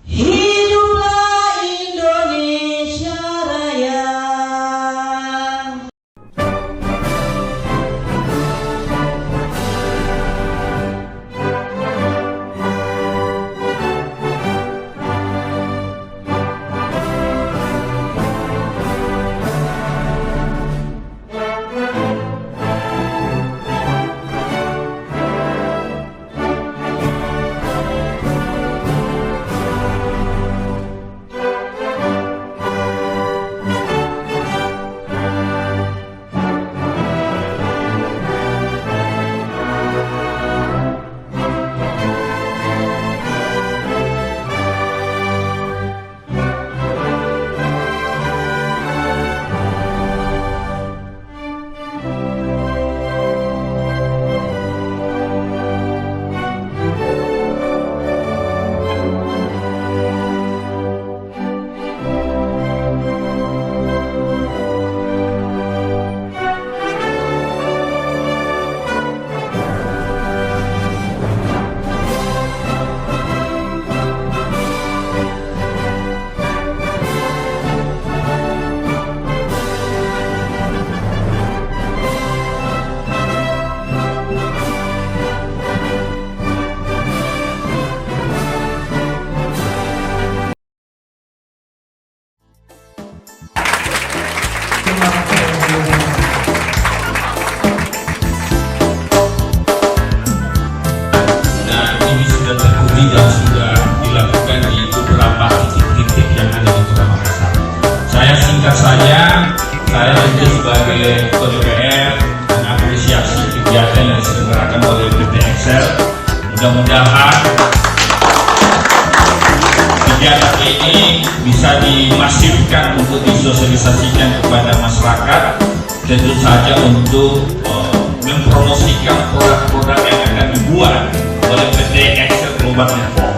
Hiduplah Indonesia Raya. Nah, ini sudah teruji dan sudah dilakukan di beberapa titik-titik yang ada di Kota Makassar. Saya singkat saja, saya tentu sebagai Ketua DPR mengapresiasi kegiatan yang diselenggarakan oleh PT Excel. Mudah-mudahan kegiatan ini bisa dimasifkan untuk disosialisasikan kepada masyarakat, tentu saja untuk mempromosikan produk-produk yang akan dibuat oleh PT Excel Global Network.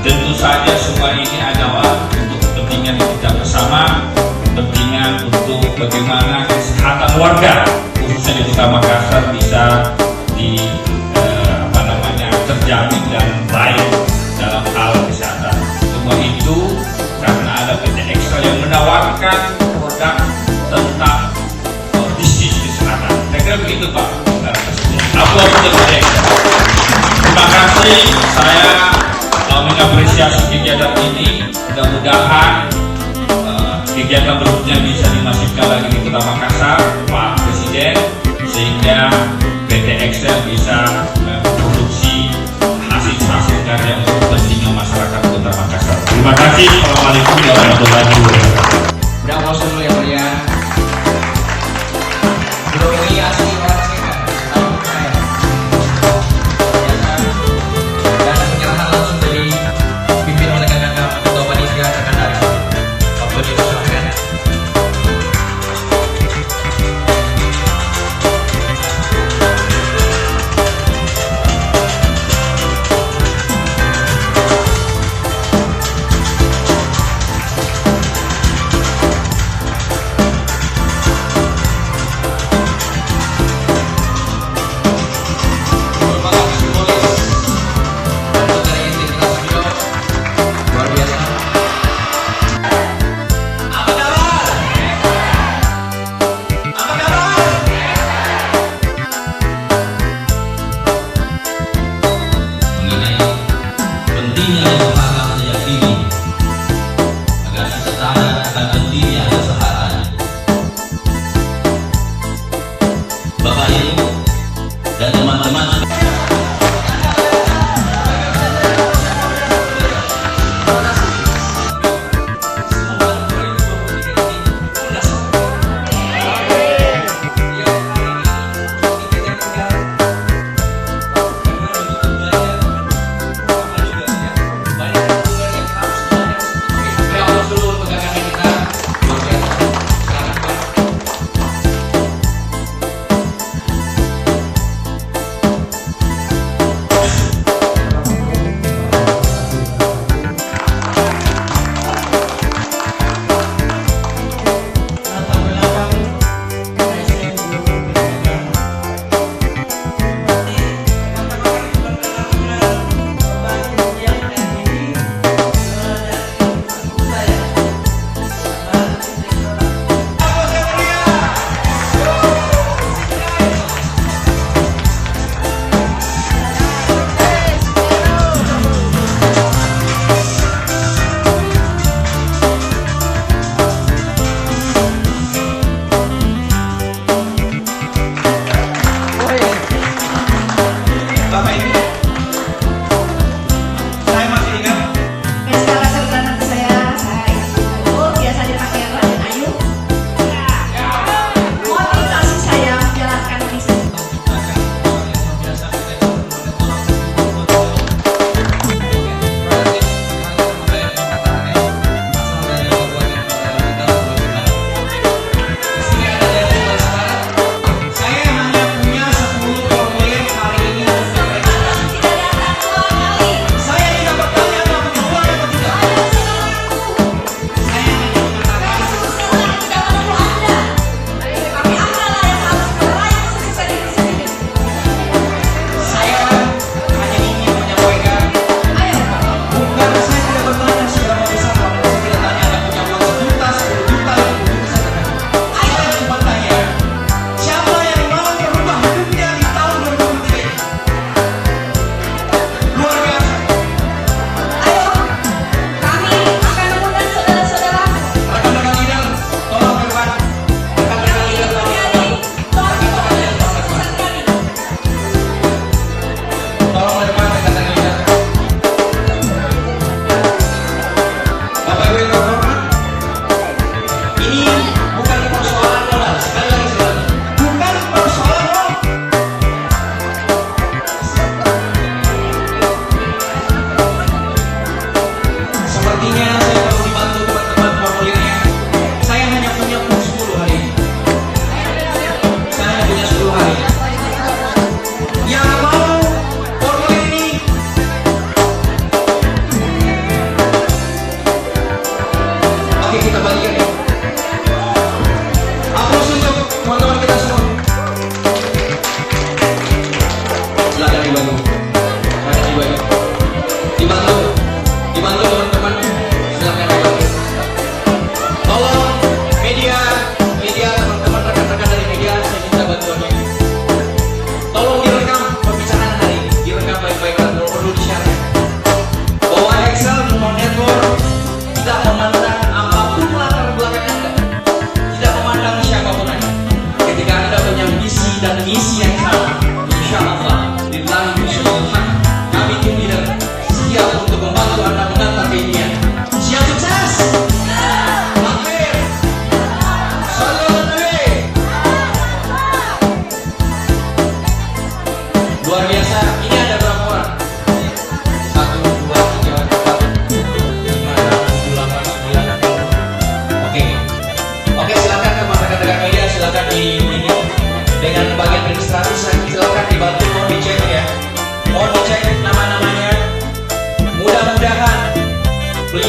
Tentu saja semua ini adalah untuk kepentingan kita bersama, kepentingan untuk bagaimana kesehatan warga khususnya di Kota Makassar bisa terjamin dan baik dalam hal kesehatan. Semua itu karena ada PT Excel yang menawarkan produk tentang bisnis kesehatan. Saya kira begitu Pak. Aplaus untuk PT Excel. Terima kasih, saya mengapresiasi kegiatan ini. Mudah-mudahan kegiatan berikutnya bisa dimasifkan lagi di Kota Makassar, Pak Presiden, sehingga PT Excel bisa memproduksi hasil karya untuk kepentingan masyarakat Kota Makassar. Terima kasih. Assalamualaikum warahmatullahi wabarakatuh. Udah mau dulu ya Mulia. Belum ini asli orang saya. Dan penyerahan langsung dari pimpin oleh kakak Ketua Panitia Sekretaris. Bapak diusahakan.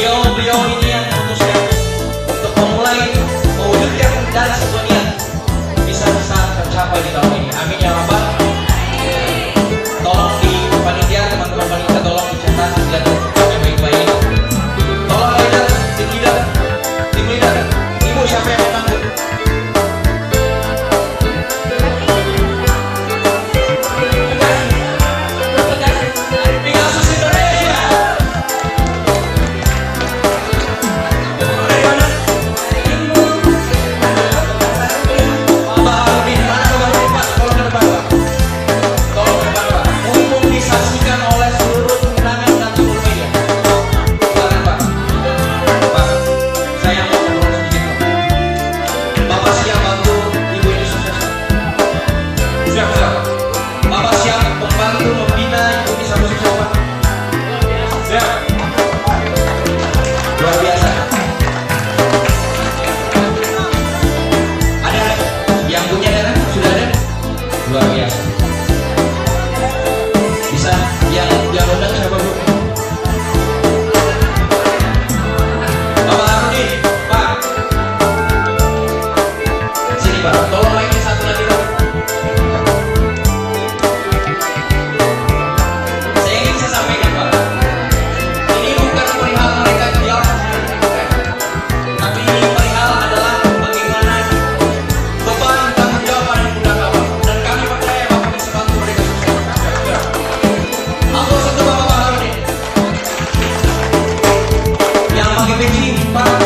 beliau ini yang memutuskan untuk memulai mewujudkan dari sebuah niat bisa tercapai di tahun ini. Amin ya rabbal. Tolong di panitia, teman-teman panitia tolong dicatat dan tercapai baik-baik. Tolong leader, tim leader, ibu siapa yang menanggung? Luar biasa. Bisa yang undang siapa bu? Bapak Harudin, Pak. Sini Pak, tolong lagi satu lagi Pak. Saya sampaikan Pak, ini bukan perihal mereka jawab, tapi ini perihal adalah bagaimana beban tanggung jawab pada pundak Bapak. Pak